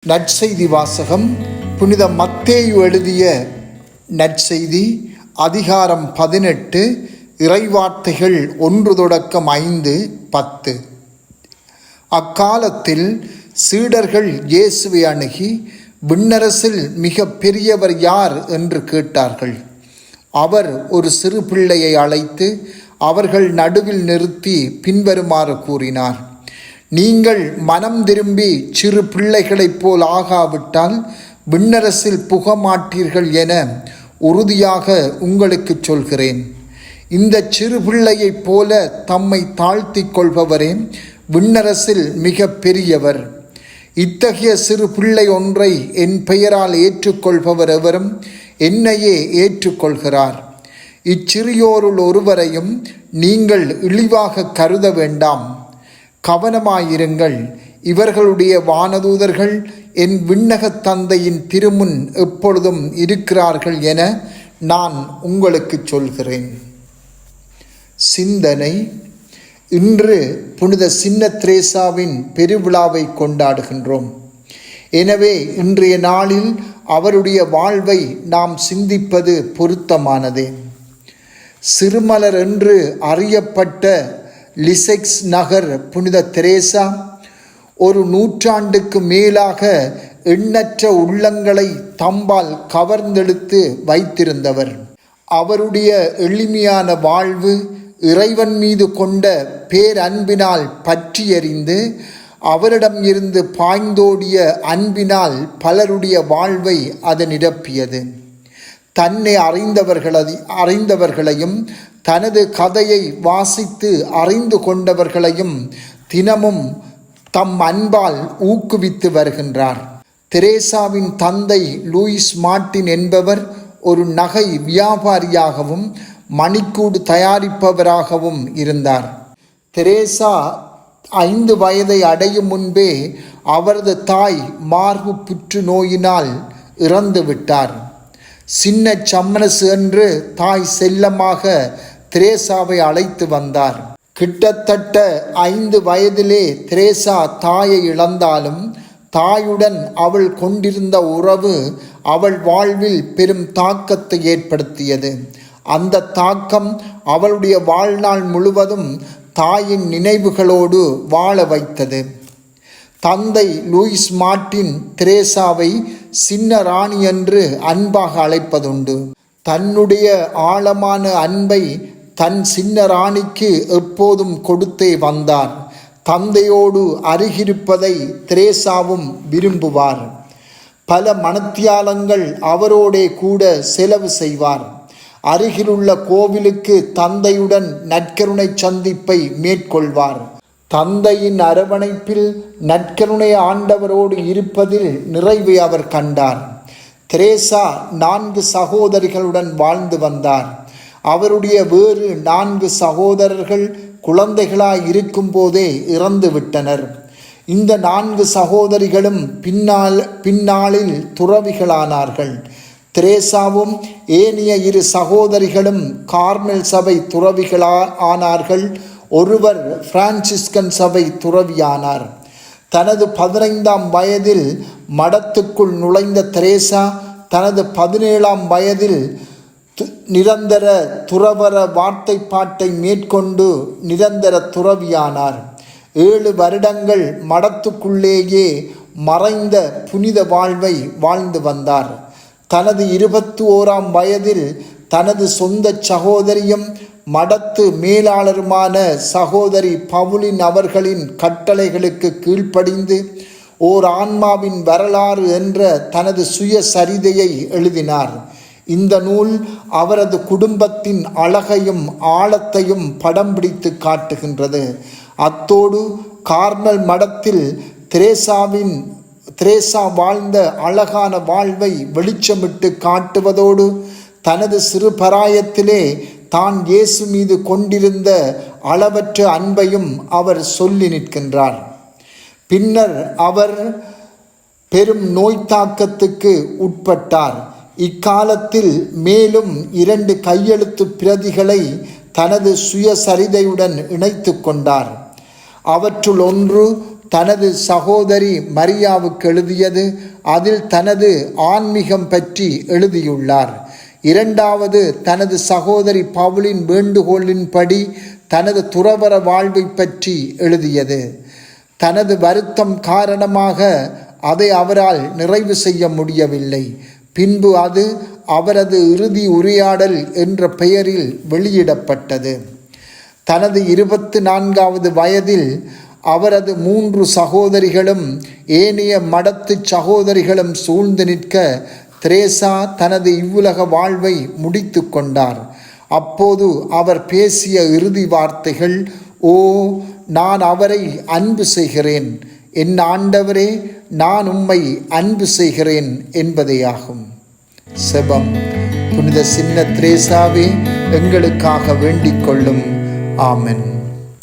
நற்செய்தி வாசகம். புனித மத்தேயு எழுதிய நற்செய்தி அதிகாரம் 18 இறைவார்த்தைகள் 1 தொடக்கம் 5, 10. அக்காலத்தில் சீடர்கள் இயேசுவை அணுகி, விண்ணரசில் மிக பெரியவர் யார் என்று கேட்டார்கள். அவர் ஒரு சிறு பிள்ளையை அழைத்து அவர்கள் நடுவில் நிறுத்தி பின்வருமாறு கூறினார்: நீங்கள் மனம் திரும்பி சிறு பிள்ளைகளைப் போல் ஆகாவிட்டால் விண்ணரசில் புக மாட்டீர்கள் என உறுதியாக உங்களுக்கு சொல்கிறேன். இந்த சிறு பிள்ளையைப் போல தம்மை தாழ்த்தி கொள்பவரே விண்ணரசில் மிக பெரியவர். இத்தகைய சிறு பிள்ளை ஒன்றை என் பெயரால் ஏற்றுக்கொள்பவர் எவரும் என்னையே ஏற்றுக்கொள்கிறார். இச்சிறியோருள் ஒருவரையும் நீங்கள் இழிவாக கருத வேண்டாம். கவனமாயிருங்கள். இவர்களுடைய வானதூதர்கள் என் விண்ணகத் தந்தையின் திருமுன் எப்பொழுதும் இருக்கிறார்கள் என நான் உங்களுக்கு சொல்கிறேன். சிந்தனை. இன்று புனித சின்ன திரேசாவின் பெருவிழாவை கொண்டாடுகின்றோம். எனவே இன்றைய நாளில் அவருடைய வாழ்வை நாம் சிந்திப்பது பொருத்தமானதே. சிறுமலர் என்று அறியப்பட்ட லிசெக்ஸ் நகர் புனித தெரேசா ஒரு நூற்றாண்டுக்கு மேலாக எண்ணற்ற உள்ளங்களை தம்பால் கவர்ந்தெடுத்து வைத்திருந்தவர். அவருடைய எளிமையான வாழ்வு இறைவன் மீது கொண்ட பேரன்பினால் பற்றி எறிந்து அவரிடம் இருந்து பாய்ந்தோடிய அன்பினால் பலருடைய வாழ்வை அது நிரப்பியது. தன்னை அறிந்தவர்களையும் தனது கதையை வாசித்து அறிந்து கொண்டவர்களையும் தினமும் தம் அன்பால் ஊக்குவித்து வருகின்றார். தெரேசாவின் தந்தை லூயிஸ் மார்ட்டின் என்பவர் ஒரு நகை வியாபாரியாகவும் மணிக்கூடு தயாரிப்பவராகவும் இருந்தார். தெரேசா 5 வயதை அடையும் முன்பே அவரது தாய் மார்பு புற்று நோயினால் இறந்து விட்டார். சின்ன சம்மனசு என்று தாய் செல்லமாக தெரேசாவை அழைத்து வந்தார். கிட்டத்தட்ட 5 வயதிலே தெரேசா தாயை இழந்தாலும் தாயுடன் அவள் கொண்டிருந்த உறவு அவள் வாழ்வில் பெரும் தாக்கத்தை ஏற்படுத்தியது. அந்த தாக்கம் அவளுடைய வாழ்நாள் முழுவதும் தாயின் நினைவுகளோடு வாழ வைத்தது. தந்தை லூயிஸ் மார்ட்டின் தெரேசாவை சின்ன ராணி என்று அன்பாக அழைப்பதுண்டு. தன்னுடைய ஆழமான அன்பை தன் சின்ன ராணிக்கு எப்போதும் கொடுத்தே வந்தார். தந்தையோடு அருகிருப்பதை தெரேசாவும் விரும்புவார். பல மணத்தியாலங்கள் அவரோடே கூட செலவு செய்வார். அருகிலுள்ள கோவிலுக்கு தந்தையுடன் நற்கருணை சந்திப்பை மேற்கொள்வார். தந்தையின் அரவணைப்பில் நற்கருணை ஆண்டவரோடு இருப்பதில் நிறைவை அவர் கண்டார். தெரேசா 4 சகோதரிகளுடன் வாழ்ந்து வந்தார். அவருடைய வேறு 4 சகோதரர்கள் குழந்தைகளாய் இருக்கும் போதே இறந்து விட்டனர். இந்த 4 சகோதரிகளும் பின்னாளில் துறவிகளானார்கள். தெரேசாவும் ஏனைய 2 சகோதரிகளும் கார்மெல் சபை துறவிகளானார்கள். ஒருவர் பிரான்சிஸ்கன் சபை துறவியானார். தனது 15ஆம் வயதில் மடத்துக்குள் நுழைந்த தெரேசா தனது 17ஆம் வயதில் நிரந்தர துறவற வார்த்தைப்பாட்டை மேற்கொண்டு நிரந்தர துறவியானார். 7 வருடங்கள் மடத்துக்குள்ளேயே மறைந்த புனித வாழ்வை வாழ்ந்து வந்தார். தனது 21ஆம் வயதில் தனது சொந்த சகோதரியும் மடத்து மேலாளருமான சகோதரி பவுலின் அவர்களின் கட்டளைகளுக்கு கீழ்ப்படிந்து ஓர் ஆன்மாவின் வரலாறு என்ற தனது சுயசரிதையை எழுதினார். இந்த நூல் அவரது குடும்பத்தின் அழகையும் ஆழத்தையும் படம் பிடித்து காட்டுகின்றது. அத்தோடு கார்மல் மடத்தில் தெரேசா வாழ்ந்த அழகான வாழ்வை வெளிச்சமிட்டு காட்டுவதோடு தனது சிறு பராயத்திலே தான் இயேசு மீது கொண்டிருந்த அளவற்ற அன்பையும் அவர் சொல்லி நிற்கின்றார். பின்னர் அவர் பெரும் நோய் தாக்கத்துக்கு உட்பட்டார். இக்காலத்தில் மேலும் 2 கையெழுத்து பிரதிகளை தனது சுயசரிதையுடன் இணைத்து கொண்டார். அவற்றுள் ஒன்று தனது சகோதரி மரியாவுக்கு எழுதியது. அதில் தனது ஆன்மீகம் பற்றி எழுதியுள்ளார். இரண்டாவது, தனது சகோதரி பவுலின் வேண்டுகோளின்படி தனது துறவற வாழ்வை பற்றி எழுதியது. தனது வருத்தம் காரணமாக அதை அவரால் நிறைவு செய்ய முடியவில்லை. பின்பு அது அவரது இறுதி உரையாடல் என்ற பெயரில் வெளியிடப்பட்டது. தனது 24வது வயதில் அவரது 3 சகோதரிகளும் ஏனைய மடத்து சகோதரிகளும் சூழ்ந்து நிற்க திரேசா தனது இவ்வுலக வாழ்வை முடித்து கொண்டார். அப்போது அவர் பேசிய இறுதி வார்த்தைகள், ஓ, நான் அவரை அன்பு செய்கிறேன், என் ஆண்டவரே, நான் உம்மை அன்பு செய்கிறேன் என்பதேயாகும். செபம். புனித சின்ன திரேசாவே, எங்களுக்காக வேண்டிக் கொள்ளும். ஆமென்.